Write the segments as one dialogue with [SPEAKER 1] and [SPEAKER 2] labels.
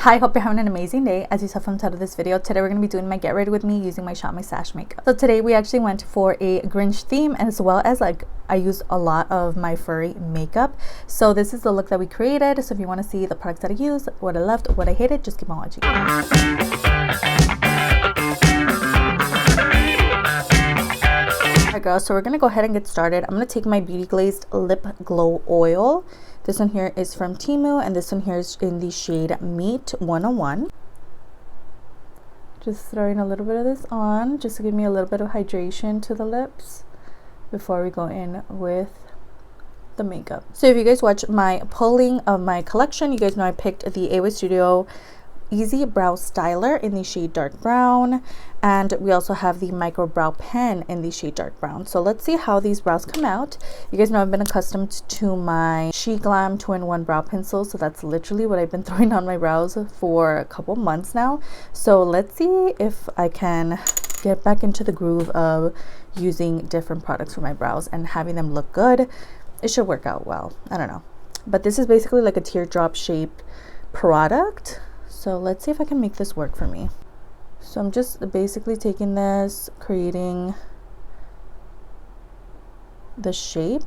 [SPEAKER 1] Hi, hope you're having an amazing day. As you saw from the title of this video, today we're going to be doing my get ready with me using my Shop My Stash makeup. So today we actually went for a Grinch theme, as well as I used a lot of my furry makeup. So this is the look that we created. So if you want to see the products that I used, what I loved, what I hated, just keep on watching. Alright girls, so we're going to go ahead and get started. I'm going to take my Beauty Glazed Lip Glow Oil. This one here is from Temu, and this one here is in the shade Meet 101. Just throwing a little bit of this on, just to give me a little bit of hydration to the lips before we go in with the makeup. So if you guys watch my pulling of my collection, you guys know I picked the AWA Studio Easy Brow Styler in the shade Dark Brown, and we also have the Micro Brow Pen in the shade Dark Brown. So let's see how these brows come out. You guys know I've been accustomed to my SHEGLAM 2-in-1 brow pencil, so that's literally what I've been throwing on my brows for a couple months now. So let's see if I can get back into the groove of using different products for my brows and having them look good. It should work out well. I don't know, but this is basically like a teardrop shaped product. So let's see if I can make this work for me. So I'm just basically taking this, creating the shape.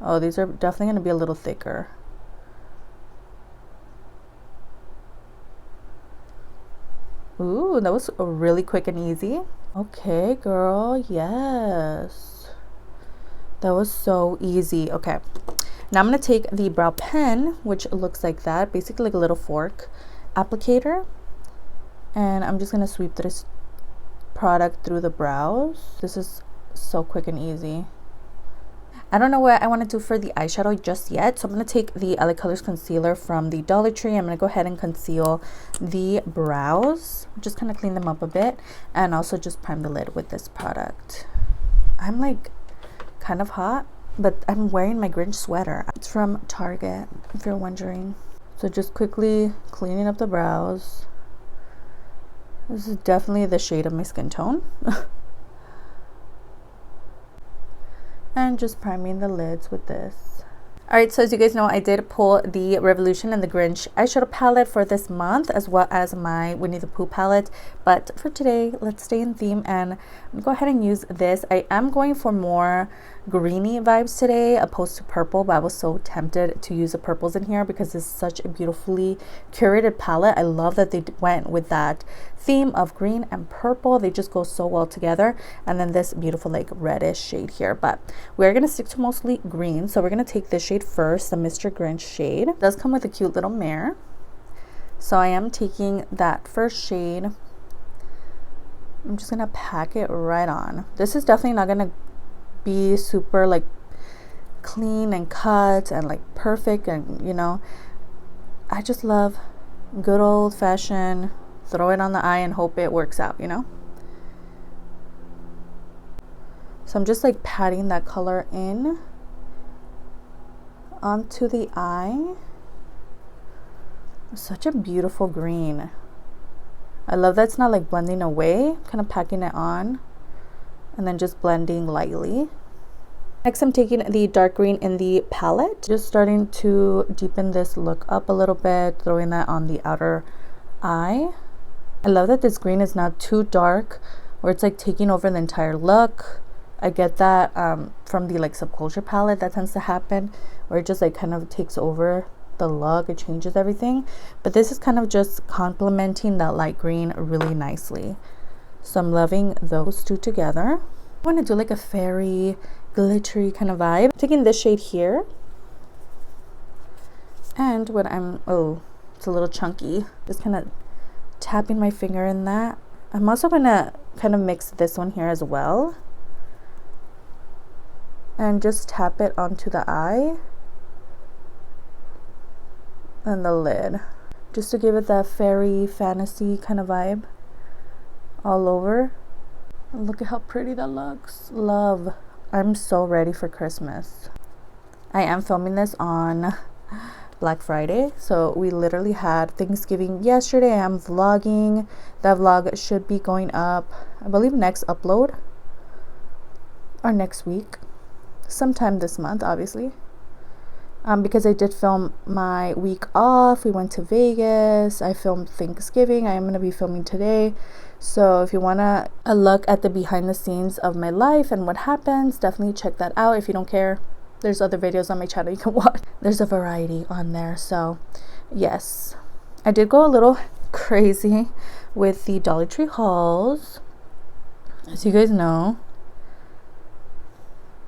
[SPEAKER 1] Oh, these are definitely going to be a little thicker. Ooh, that was really quick and easy. Okay, girl, yes. That was so easy. Okay. Now I'm going to take the brow pen, which looks like that, basically like a little fork applicator, and I'm just going to sweep this product through the brows. This is so quick and easy. I don't know what I want to do for the eyeshadow just yet, so I'm going to take the LA Colors concealer from the Dollar Tree. I'm going to go ahead and conceal the brows, just kind of clean them up a bit, and also just prime the lid with this product. I'm like kind of hot, but I'm wearing my Grinch sweater. It's from Target, if you're wondering. So just quickly cleaning up the brows. This is definitely the shade of my skin tone. And just priming the lids with this. Alright, so as you guys know, I did pull the Revolution and the Grinch eyeshadow palette for this month, as well as my Winnie the Pooh palette. But for today, let's stay in theme and go ahead and use this. I am going for more greeny vibes today opposed to purple, but I was so tempted to use the purples in here because it's such a beautifully curated palette. I love that they went with that theme of green and purple. They just go so well together. And then this beautiful like reddish shade here, but we're gonna stick to mostly green. So we're gonna take this shade first, the Mr. Grinch shade. It does come with a cute little mirror. So I am taking that first shade. I'm just gonna pack it right on. This is definitely not gonna be super like clean and cut and like perfect, and you know, I just love good old fashioned throw it on the eye and hope it works out, you know. So I'm just like patting that color in onto the eye. Such a beautiful green. I love that it's not like blending away, kind of packing it on and then just blending lightly. Next, I'm taking the dark green in the palette, just starting to deepen this look up a little bit, throwing that on the outer eye. I love that this green is not too dark where it's like taking over the entire look. I get that from the like Subculture palette, that tends to happen where it just like kind of takes over the look, it changes everything. But this is kind of just complementing that light green really nicely. So I'm loving those two together. I want to do like a fairy glittery kind of vibe. I'm taking this shade here, and when it's a little chunky, just kind of tapping my finger in that. I'm also gonna kind of mix this one here as well and just tap it onto the eye and the lid, just to give it that fairy fantasy kind of vibe all over. And look at how pretty that looks. Love. I'm so ready for Christmas. I am filming this on Black Friday, so we literally had Thanksgiving yesterday. I am vlogging. That vlog should be going up, I believe, next upload or next week, sometime this month, obviously. because I did film my week off. We went to Vegas. I filmed Thanksgiving. I am going to be filming today. So if you want a look at the behind the scenes of my life and what happens, definitely check that out. If you don't care, there's other videos on my channel you can watch. There's a variety on there. So yes, I did go a little crazy with the Dollar Tree hauls, as you guys know.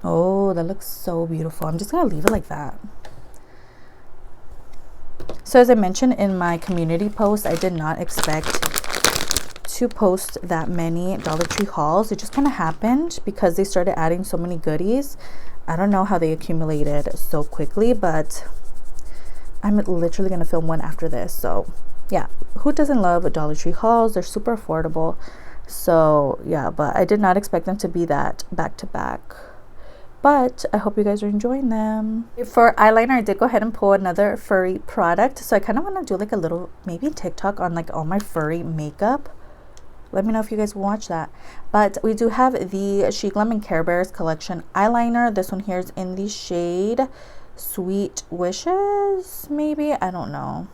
[SPEAKER 1] Oh, that looks so beautiful. I'm just gonna leave it like that. So as I mentioned in my community post, I did not expect to post that many Dollar Tree hauls. It just kind of happened because they started adding so many goodies. I don't know how they accumulated so quickly, but I'm literally gonna film one after this. So yeah, who doesn't love Dollar Tree hauls? They're super affordable. So yeah, but I did not expect them to be that back to back. But I hope you guys are enjoying them. For eyeliner, I did go ahead and pull another furry product. So I kind of want to do like a little maybe TikTok on like all my furry makeup. Let me know if you guys watch that. But we do have the SHEGLAM and Care Bears collection eyeliner. This one here is in the shade Sweet Wishes, maybe, I don't know.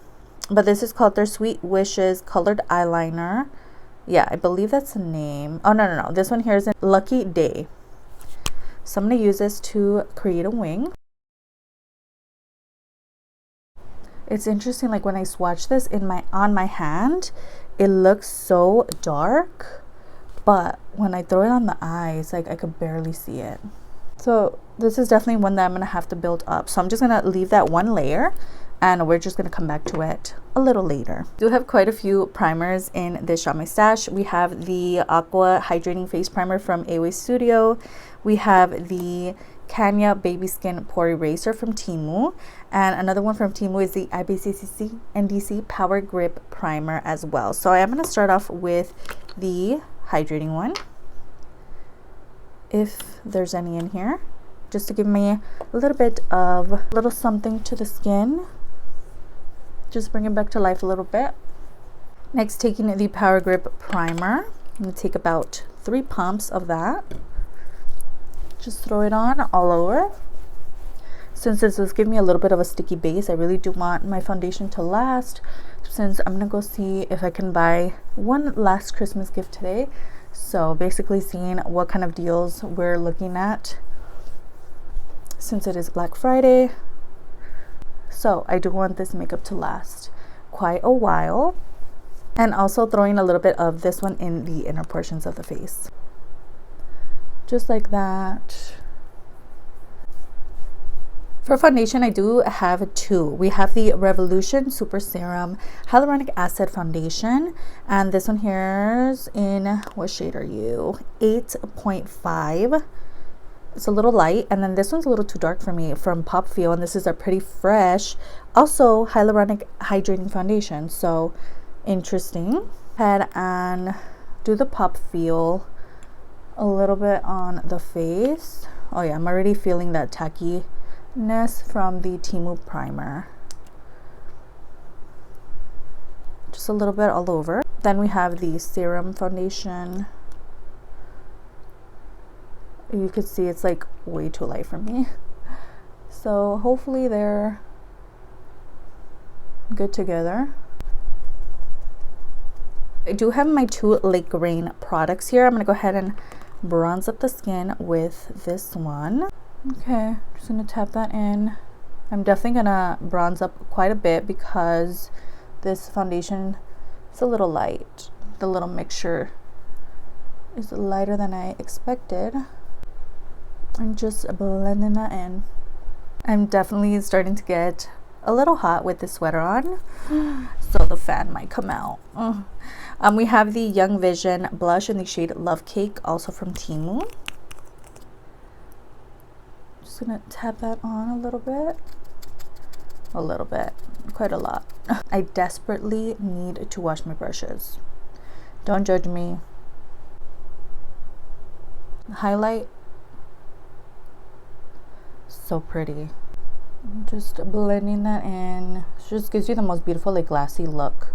[SPEAKER 1] But this is called their Sweet Wishes colored eyeliner. Yeah, I believe that's the name. Oh, no. This one here is in Lucky Day. So I'm going to use this to create a wing. It's interesting, like when I swatch this on my hand, it looks so dark, but when I throw it on the eyes, like I could barely see it. So this is definitely one that I'm going to have to build up. So I'm just going to leave that one layer, and we're just going to come back to it a little later. I do have quite a few primers in this Shop My Stash. We have the Aqua Hydrating Face Primer from Away Studio. We have the Kanya Baby Skin Pore Eraser from Temu. And another one from Temu is the IBCCC NDC Power Grip Primer as well. So I am going to start off with the hydrating one, if there's any in here, just to give me a little bit of a little something to the skin. Just bring it back to life a little bit. Next, taking the Power Grip Primer. I'm going to take about 3 pumps of that. Just throw it on all over. Since this is giving me a little bit of a sticky base, I really do want my foundation to last. Since I'm going to go see if I can buy one last Christmas gift today. So basically seeing what kind of deals we're looking at since it is Black Friday. So I do want this makeup to last quite a while. And also throwing a little bit of this one in the inner portions of the face. Just like that. For foundation, I do have 2. We have the Revolution Super Serum Hyaluronic Acid Foundation. And this one here's in, what shade are you? 8.5. It's a little light. And then this one's a little too dark for me, from Pop Feel. And this is a Pretty Fresh, also hyaluronic hydrating foundation. So interesting. Head and do the Pop Feel a little bit on the face. Oh yeah, I'm already feeling that tackiness from the Temu primer. Just a little bit all over. Then we have the serum foundation. You could see it's like way too light for me. So hopefully they're good together. I do have my 2 Lake Rain products here. I'm going to go ahead and bronze up the skin with this one. Okay, just going to tap that in. I'm definitely going to bronze up quite a bit because this foundation is a little light. The little mixture is lighter than I expected. I'm just blending that in. I'm definitely starting to get a little hot with the sweater on, so the fan might come out. We have the Young Vision blush in the shade Love Cake, also from Temu. Just gonna tap that on a little bit, quite a lot. I desperately need to wash my brushes. Don't judge me. Highlight, so pretty. Just blending that in. It just gives you the most beautiful, like, glassy look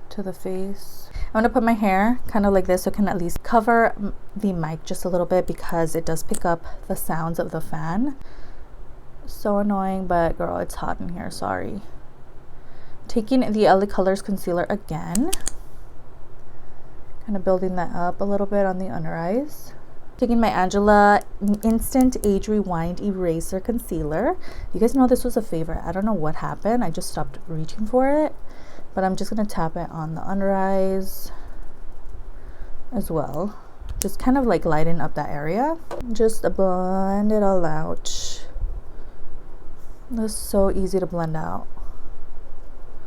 [SPEAKER 1] to the face. I'm gonna put my hair kind of like this so it can at least cover the mic just a little bit because it does pick up the sounds of the fan. So annoying, but girl, it's hot in here, sorry. Taking the LA Colors concealer again, kind of building that up a little bit on the under eyes. Taking my Angela Instant Age Rewind Eraser Concealer. You guys know this was a favorite. I don't know what happened. I just stopped reaching for it. But I'm just going to tap it on the under eyes as well. Just kind of like lighten up that area. Just blend it all out. That's so easy to blend out.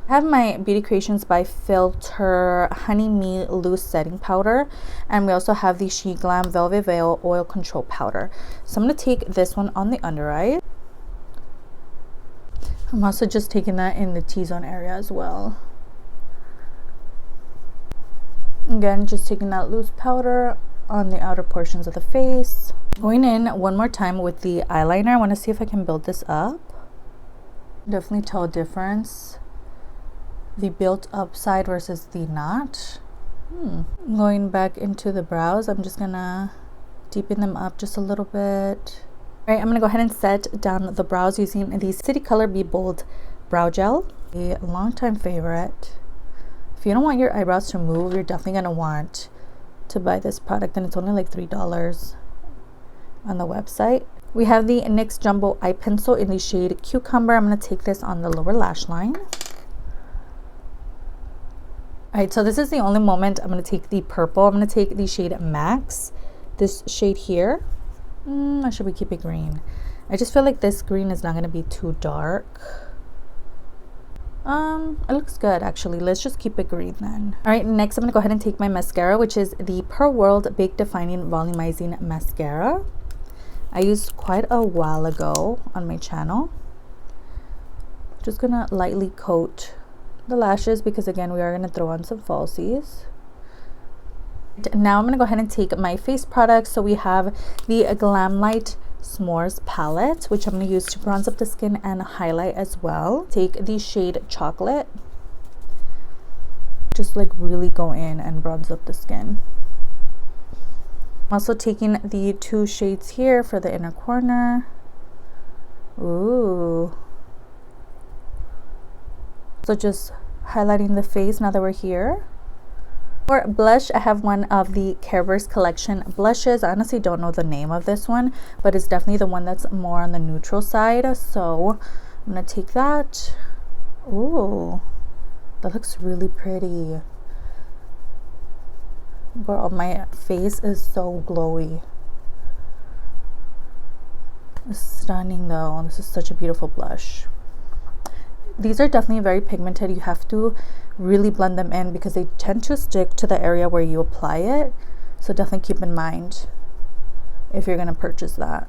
[SPEAKER 1] I have my Beauty Creations by Filter Honey Me Loose Setting Powder, and we also have the SHEGLAM Velvet Veil Oil Control Powder. So I'm going to take this one on the under eye. I'm also just taking that in the T-zone area as well. Again, just taking that loose powder on the outer portions of the face. Going in one more time with the eyeliner. I want to see if I can build this up. Definitely tell a difference. The built up side versus the not. Going back into the brows, I'm just gonna deepen them up just a little bit. All right, I'm gonna go ahead and set down the brows using the City Color Be Bold Brow Gel, a longtime favorite. If you don't want your eyebrows to move, you're definitely gonna want to buy this product, and it's only like $3 on the website. We have the NYX Jumbo Eye Pencil in the shade Cucumber. I'm gonna take this on the lower lash line. All right, so this is the only moment I'm going to take the purple. I'm going to take the shade Max, this shade here. Or should we keep it green? I just feel like this green is not going to be too dark. It looks good actually. Let's just keep it green then. All right, next I'm going to go ahead and take my mascara, which is the Pearl World Big Defining Volumizing Mascara. I used quite a while ago on my channel. Just going to lightly coat the lashes because again we are going to throw on some falsies. Now I'm going to go ahead and take my face products. So we have the Glamlight S'mores palette, which I'm going to use to bronze up the skin and highlight as well. Take the shade Chocolate, just like really go in and bronze up the skin. I'm also taking the two shades here for the inner corner. Ooh. So just highlighting the face now that we're here. For blush, I have one of the Careverse collection blushes. I honestly don't know the name of this one, but it's definitely the one that's more on the neutral side. So I'm gonna take that. Ooh, that looks really pretty. Girl, my face is so glowy. It's stunning though. This is such a beautiful blush. These are definitely very pigmented. You have to really blend them in because they tend to stick to the area where you apply it. So definitely keep in mind if you're going to purchase that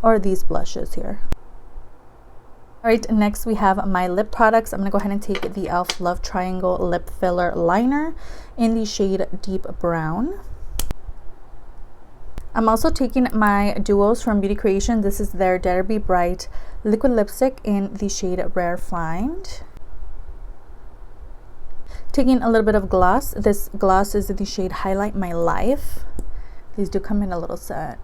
[SPEAKER 1] or these blushes here. All right, next we have my lip products. I'm going to go ahead and take the e.l.f. Love Triangle Lip Filler Liner in the shade Deep Brown. I'm also taking my duos from Beauty Creation. This is their Dare Be Bright liquid lipstick in the shade Rare Find. Taking a little bit of gloss. This gloss is in the shade Highlight My Life. These do come in a little set.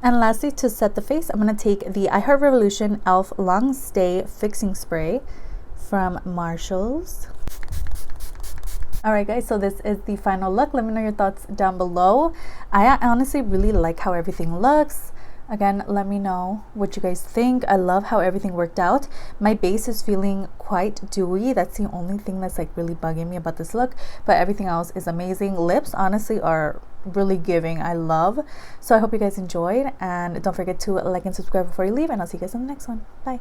[SPEAKER 1] And lastly, to set the face, I'm going to take the I Heart Revolution e.l.f. Long Stay Fixing Spray from Marshalls. Alright guys, so this is the final look. Let me know your thoughts down below. I honestly really like how everything looks. Again, let me know what you guys think. I love how everything worked out. My base is feeling quite dewy. That's the only thing that's like really bugging me about this look. But everything else is amazing. Lips honestly are really giving. I love. So I hope you guys enjoyed. And don't forget to like and subscribe before you leave. And I'll see you guys in the next one. Bye.